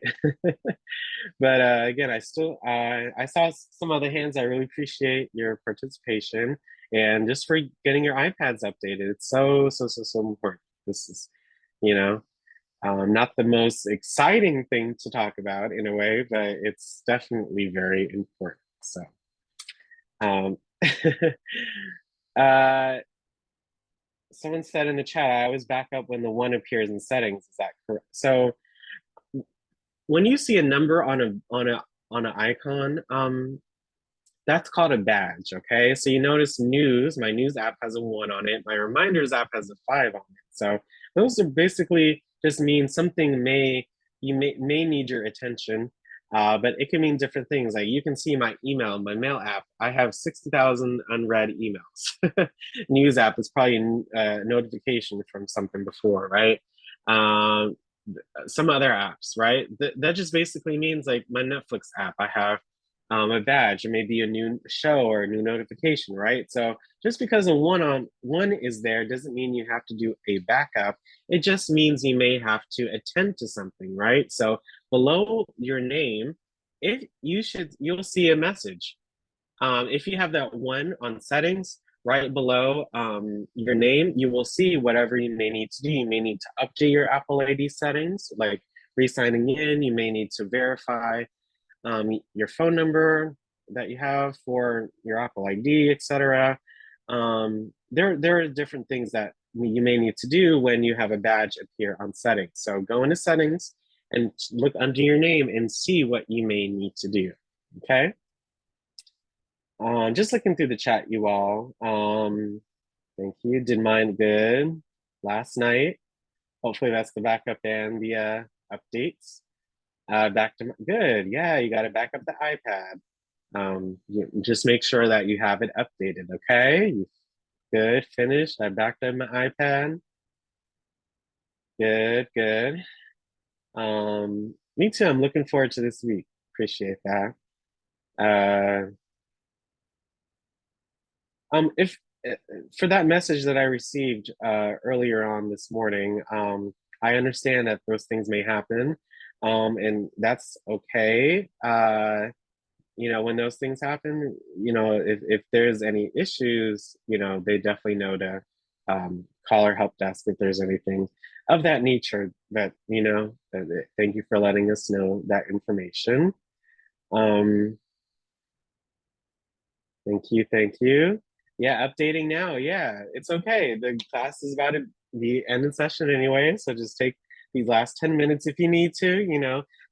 But again, I saw some other hands. I really appreciate your participation and just for getting your iPads updated. It's so, so, so, so important. This is, you know, not the most exciting thing to talk about in a way, but it's definitely very important. So, um, uh, someone said in the chat, I always back up when the one appears in settings. Is that correct? So when you see a number on an icon, that's called a badge. Okay, so you notice news. My news app has a 1 on it. My reminders app has a 5 on it. So those are basically just mean something may need your attention. But it can mean different things. Like you can see my email, my mail app. I have 60,000 unread emails. News app is probably a notification from something before, right? Um, some other apps, right? That just basically means like my Netflix app. I have a badge. It may be a new show or a new notification, right? So just because a one is there doesn't mean you have to do a backup. It just means you may have to attend to something, right? So below your name, you'll see a message. If you have that 1 on settings, right below your name, you will see whatever you may need to do. You may need to update your Apple ID settings, like re-signing in. You may need to verify your phone number that you have for your Apple ID, etc. There are different things that you may need to do when you have a badge appear on settings. So go into settings and look under your name and see what you may need to do. Okay. Just looking through the chat, you all. Thank you. Did mine good last night. Hopefully that's the backup and the updates. Back to good. Yeah, you got to back up the iPad. Just make sure that you have it updated. Okay. Good. Finished. I backed up my iPad. Good. Good. Me too. I'm looking forward to this week. Appreciate that. If for that message that I received earlier on this morning, I understand that those things may happen, and that's okay. When those things happen, if there's any issues, they definitely know to call our help desk if there's anything of that nature. Thank you for letting us know that information. Um, Thank you, thank you. Yeah, updating now. Yeah, it's okay. The class is about to be end of session anyway, so just take these last 10 minutes if you need to,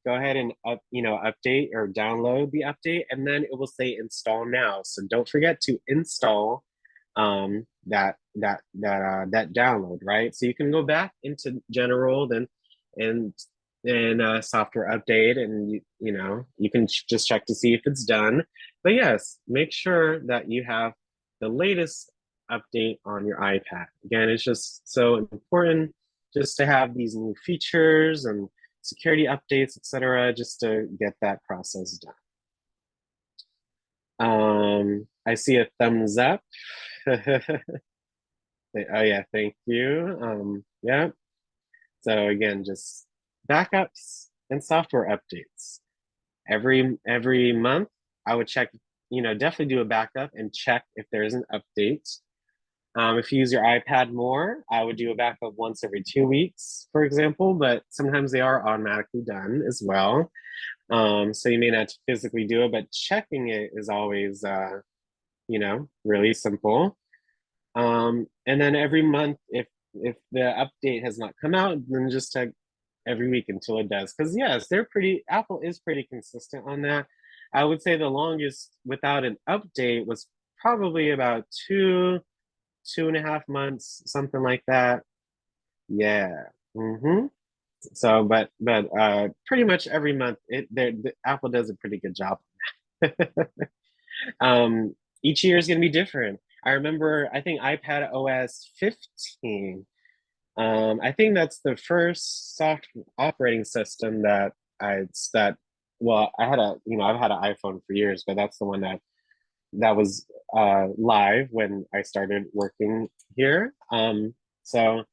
go ahead and update or download the update, and then it will say install now. So don't forget to install that download, right? So you can go back into general then and software update, and you can just check to see if it's done. But yes, make sure that you have the latest update on your iPad. Again, it's just so important just to have these new features and security updates, etc., just to get that process done. I see a thumbs up. Oh yeah, thank you. Yeah. So again, just backups and software updates. Every month, I would check, definitely do a backup and check if there's an update. If you use your iPad more, I would do a backup once every 2 weeks, for example, but sometimes they are automatically done as well. So you may not physically do it, but checking it is always, really simple. And then every month, if the update has not come out, then just check every week until it does. Because yes, Apple is pretty consistent on that. I would say the longest without an update was probably about 2.5 months, something like that. Yeah. So, but pretty much every month, Apple does a pretty good job. um, each year is going to be different. I remember, I think iPadOS 15. I think that's the first soft operating system that well, I've had an iPhone for years, but that's the one that was live when I started working here. So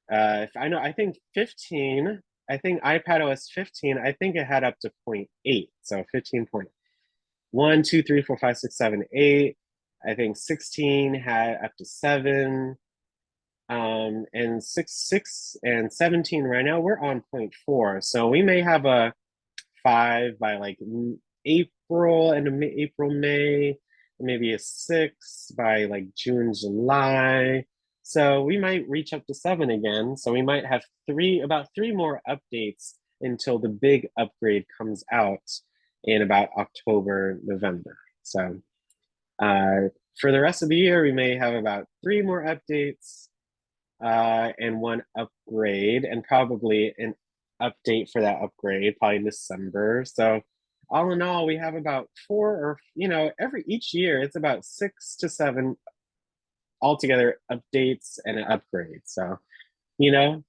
if I know, I think 15, I think iPadOS 15, I think it had up to 0.8. So 15.1, 2, 3, 4, 5, 6, 7, 8. I think 16 had up to 7. And 6 and 17 right now, we're on 0.4. So we may have a 5 by like April and April, May, maybe a 6 by like June, July. So we might reach up to 7 again. So we might have about three more updates until the big upgrade comes out in about October, November. So for the rest of the year, we may have about 3 more updates and one upgrade, and probably an update for that upgrade, probably in December. So all in all, we have about 4 or each year it's about 6 to 7 altogether updates and an upgrade. So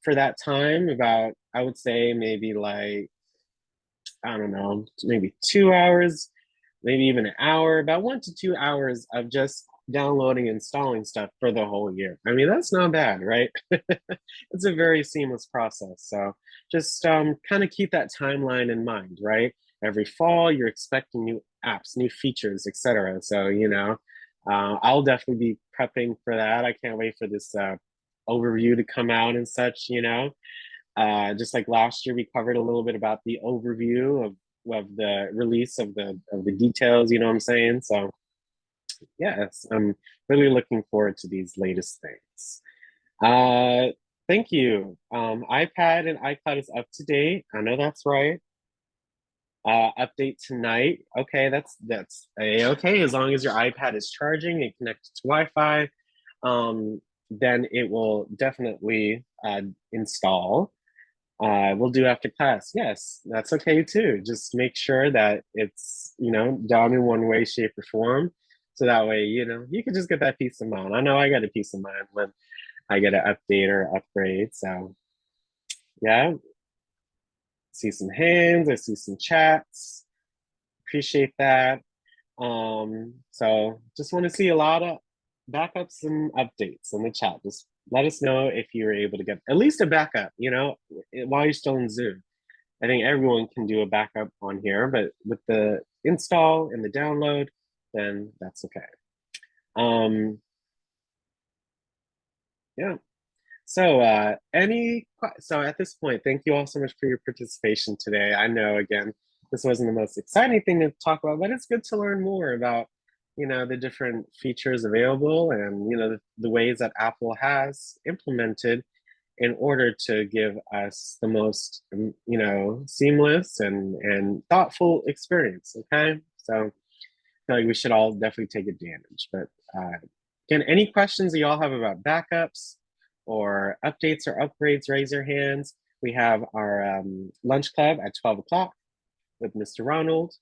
for that time, about I would say maybe like I don't know, maybe 2 hours, maybe even an hour, about 1 to 2 hours of just downloading and installing stuff for the whole year. I mean, that's not bad, right? It's a very seamless process. So just kind of keep that timeline in mind, right? Every fall, you're expecting new apps, new features, etc. So, I'll definitely be prepping for that. I can't wait for this overview to come out and such, you know. Just like last year, we covered a little bit about the overview of the release of the details, you know what I'm saying? So yes, I'm really looking forward to these latest things. Uh, Thank you. iPad and iCloud is up to date. I know that's right. Update tonight. Okay, that's okay. As long as your iPad is charging and connected to Wi-Fi, then it will definitely install. We'll do after class. Yes, that's okay too. Just make sure that it's, you know, done in one way, shape, or form. So that way, you know, you can just get that peace of mind. I know I got a peace of mind when I get an update or upgrade. So yeah, see some hands, I see some chats. Appreciate that. So just want to see a lot of backups and updates in the chat. Just let us know if you were able to get at least a backup, you know, while you're still in Zoom. I think everyone can do a backup on here, but with the install and the download, then that's okay. Um, yeah. So so at this point, thank you all so much for your participation today. I know again, this wasn't the most exciting thing to talk about, but it's good to learn more about, you know, the different features available and, you know, the ways that Apple has implemented in order to give us the most, you know, seamless and thoughtful experience. Okay, so I feel like we should all definitely take advantage. But again, any questions that y'all have about backups or updates or upgrades, raise your hands. We have our lunch club at 12 o'clock with Mr. Ronald.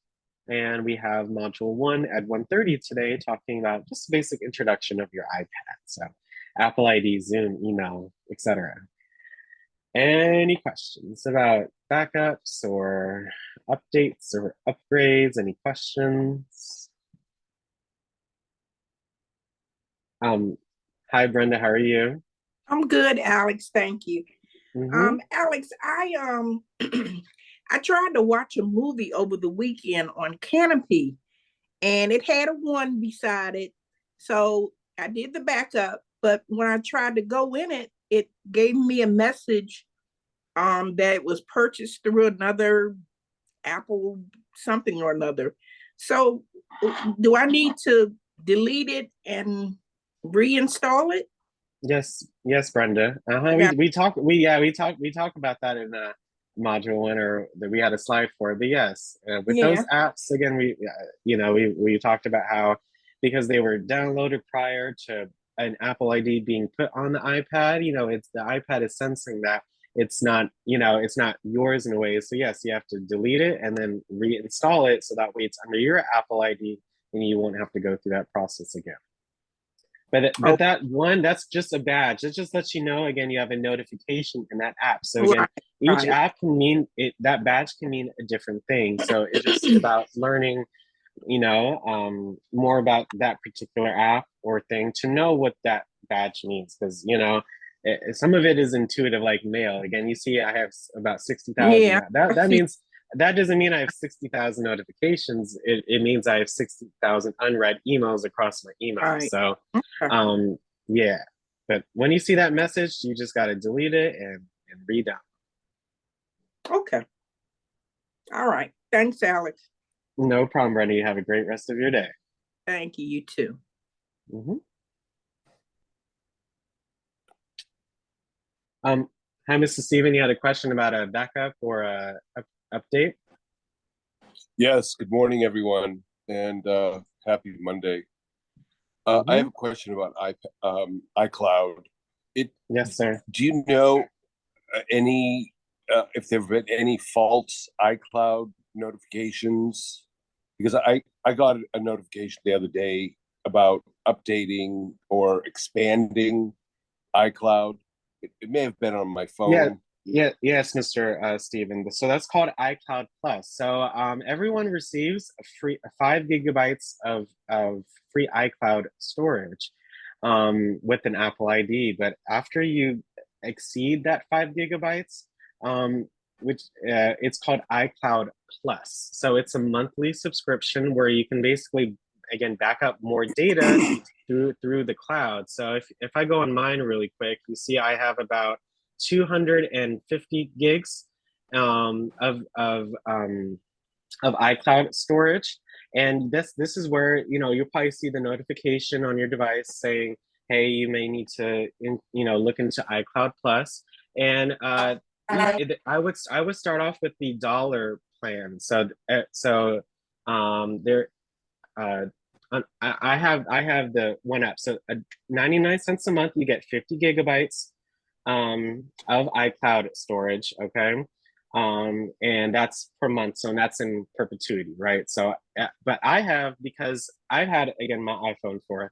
And we have module 1 at 1:30 today, talking about just a basic introduction of your iPad. So Apple ID, Zoom, email, etc. Any questions about backups or updates or upgrades? Any questions? Um, Hi Brenda, how are you? I'm good, Alex. Thank you. Mm-hmm. Alex, I I tried to watch a movie over the weekend on Canopy, and it had a one beside it. So I did the backup, but when I tried to go in it, it gave me a message that it was purchased through another Apple something or another. So do I need to delete it and reinstall it? Yes, yes, Brenda. Uh-huh. Yeah. We talk about that in module 1 or that we had a slide for. But yes, with those Yeah. apps again, you know we talked about how because they were downloaded prior to an Apple ID being put on the iPad, you know, it's the iPad is sensing that it's not, you know, it's not yours in a way. So yes, you have to delete it and then reinstall it so that way it's under your Apple ID and you won't have to go through that process again. Oh, But that one, that's just a badge. It just lets you know again you have a notification in that app. So again, right, each right. app can mean it. That badge can mean a different thing. So it's just about learning, you know, more about that particular app or thing to know what that badge means. Because you know, some of it is intuitive, like mail. Again, you see, I have about 60,000. Yeah. That means that doesn't mean I have 60,000 notifications. It means I have 60,000 unread emails across my email. Right. So, Okay. um, yeah. But when you see that message, you just got to delete it and read out. Okay. All right. Thanks, Alex. No problem, Brenda. You have a great rest of your day. Thank you. You too. Mm-hmm. Um, Hi, Mr. Steven. You had a question about a backup or a update? Yes, good morning, everyone, and happy Monday. I Mm-hmm. have a question about iCloud. It Yes, sir. Do you know any if there have been any false iCloud notifications? Because I got a notification the other day about updating or expanding iCloud. It may have been on my Yeah, phone. yes, Mr. Steven. So that's called iCloud Plus. So everyone receives a free 5 gigabytes of free iCloud storage with an Apple ID. But after you exceed that 5 gigabytes, um, which it's called iCloud Plus. So it's a monthly subscription where you can basically again, back up more data through the cloud. So if I go on mine really quick, you see I have about 250 gigs of iCloud storage. And this is where, you'll probably see the notification on your device saying, hey, you may need to, look into iCloud Plus. And I would start off with the dollar plan. There, I have the one app. So 99 cents a month, you get 50 gigabytes of iCloud storage. Okay. And that's per month, so that's in perpetuity, right? So but because I've had, again, my iPhone for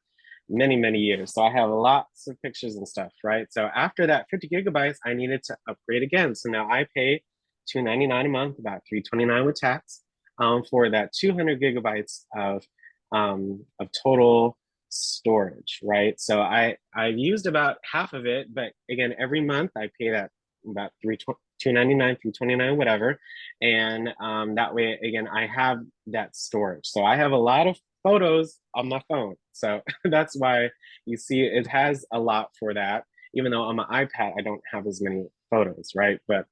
many years, so I have lots of pictures and stuff, right? So after that 50 gigabytes, I needed to upgrade again, so now I pay $2.99 a month, about $3.29 with tax, for that 200 gigabytes of total storage, right? So I've used about half of it, but again, every month I pay that about $2.99, $3.29, whatever, and that way, again, I have that storage. So I have a lot of photos on my phone, so that's why you see it has a lot for that. Even though on my iPad I don't have as many photos, right? But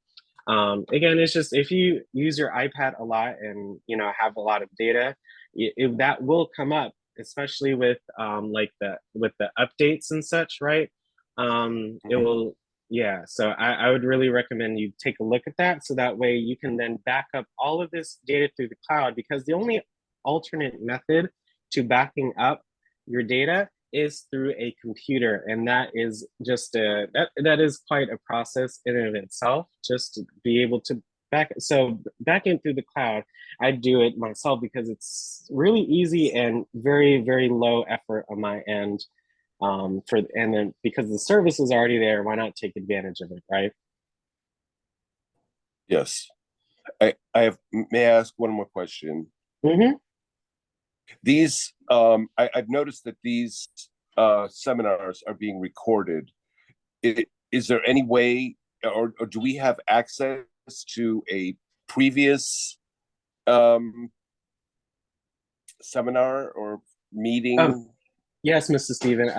again, it's just if you use your iPad a lot and have a lot of data, that will come up, especially with with the updates and such, right? It will, yeah. So I would really recommend you take a look at that, so that way you can then back up all of this data through the cloud, because the only alternate method to backing up your data is through a computer, and that is just that is quite a process in and of itself, just to be able to backing through the cloud. I do it myself because it's really easy and very low effort on my end, and then because the service is already there, why not take advantage of it, right? Yes. May I ask one more question? Mm-hmm. These I've noticed that these seminars are being recorded. Is there any way, or do we have access to a previous seminar or meeting? Yes, Mr. Stephen.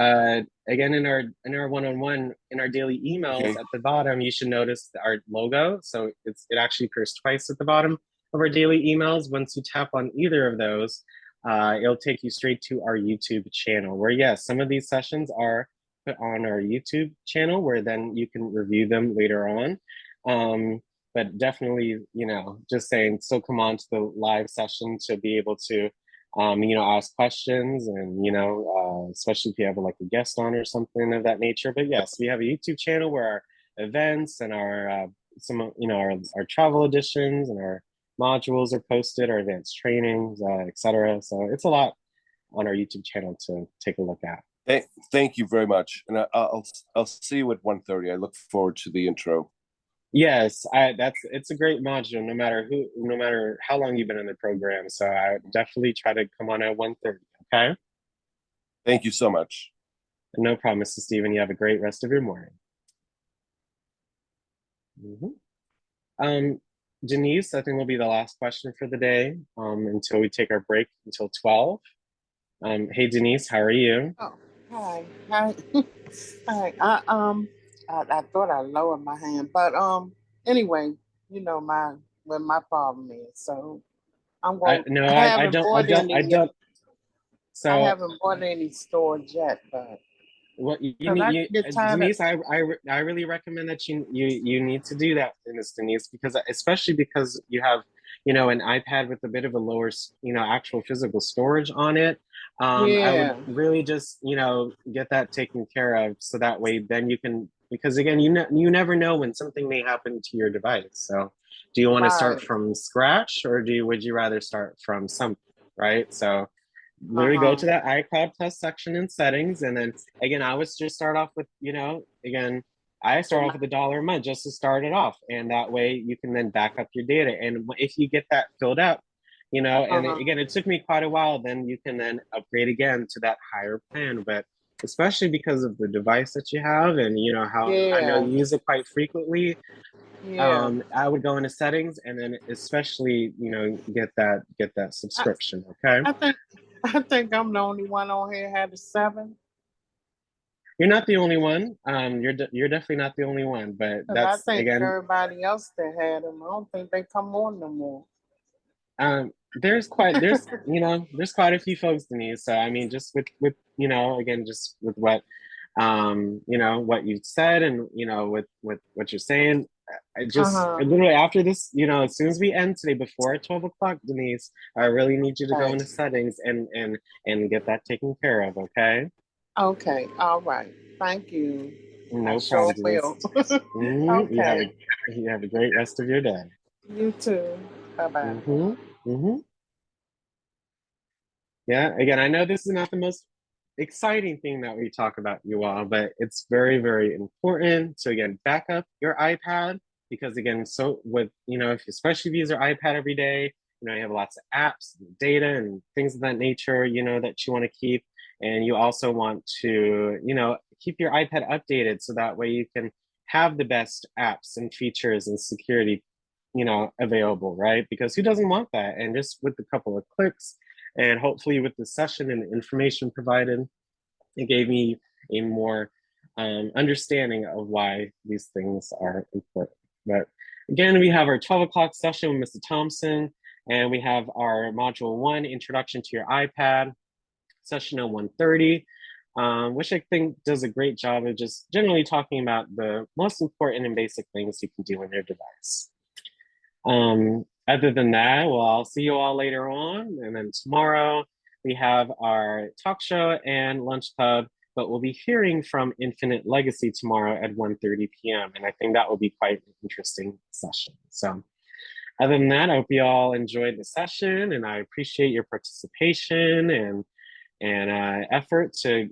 Again, in our one-on-one, in our daily emails, Okay. at the bottom, you should notice our logo. So it actually appears twice at the bottom of our daily emails. Once you tap on either of those, it'll take you straight to our YouTube channel, where, yes, some of these sessions are put on our YouTube channel, where then you can review them later on. But definitely, just saying, still come on to the live session to be able to ask questions, and especially if you have like a guest on or something of that nature. But yes, we have a YouTube channel where our events and our our travel editions and our modules are posted, our advanced trainings, etc. So it's a lot on our YouTube channel to take a look at. Thank you very much, and I'll see you at 1:30. I look forward to the intro. Yes, it's a great module, no matter how long you've been in the program. So I definitely try to come on at 1:30. Okay. Thank you so much. No problem, Mr. Stephen. You have a great rest of your morning. Denise, I think will be the last question for the day, until we take our break until 12. Hey Denise, how are you? Oh, hi. Hi. Hi. I thought I lowered my hand, but anyway, you know what my problem is. So I'm going. No, I I haven't don't, bought I any. don't. I So haven't bought any storage yet, but what you because need, I get tired of. Denise, I really recommend that you need to do that, Miss Denise, because especially because you have an iPad with a bit of a lower actual physical storage on it. I would Yeah. really just get that taken care of, so that way then you can, because again, you never know when something may happen to your device. So do you want to start Right. from scratch, or would you rather start from something, right? So Uh literally go huh. to that iCloud Plus section in settings, and then again, I would just start off with, again, I start off with $1 a month just to start it off, and that way you can then back up your data. And if you get that filled up, Uh and huh. again, it took me quite a while, then you can then upgrade again to that higher plan. But especially because of the device that you have, and how I know Yeah. you use it quite frequently, Yeah. I would go into settings, and then especially get that I, subscription. Okay. I think I think I'm the only one on here had a 7. You're not the only one. You're definitely not the only one, but Cause I that's think again. everybody else that had them, I don't think they come on no more. There's quite a few folks, Denise. So I mean, just with again, just with what what you said, and with what you're saying, Uh-huh. literally after this, as soon as we end today, before 12 o'clock, Denise, I really need you to go Okay. into settings and get that taken care of. Okay. Okay. All right. Thank you. I No sure problem, Denise. will. You have Okay. a great rest of your day. You too. Bye bye. hmm hmm Yeah, again, I know this is not the most exciting thing that we talk about, you all, but it's very, very important. So again, back up your iPad because again, so with especially if you use your iPad every day, you have lots of apps and data and things of that nature, that you want to keep. And you also want to, keep your iPad updated so that way you can have the best apps and features and security, available, right? Because who doesn't want that? And just with a couple of clicks, and hopefully with the session and the information provided, it gave me a more understanding of why these things are important. But again, we have our 12 o'clock session with Mr. Thompson, and we have our module 1, Introduction to Your iPad, session at 1:30, which I think does a great job of just generally talking about the most important and basic things you can do on your device. Other than that, well, I'll see you all later on. And then tomorrow we have our talk show and lunch club, but we'll be hearing from Infinite Legacy tomorrow at 1:30 p.m. And I think that will be quite an interesting session. So other than that, I hope you all enjoyed the session and I appreciate your participation and effort to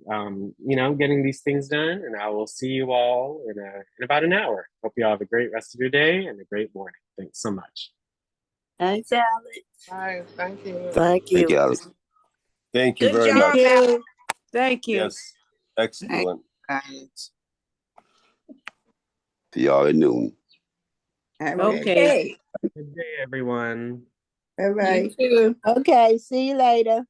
getting these things done. And I will see you all in about an hour. Hope you all have a great rest of your day and a great morning. Thanks so much. Thanks, Alex. All right. Thank you. Thank Thank you, you. Alex. Thank you Good very job, much. Alex. Thank you. Yes, excellent. Thanks. See y'all at noon. Okay. Good day, everyone. All You right. too. Okay. See you later.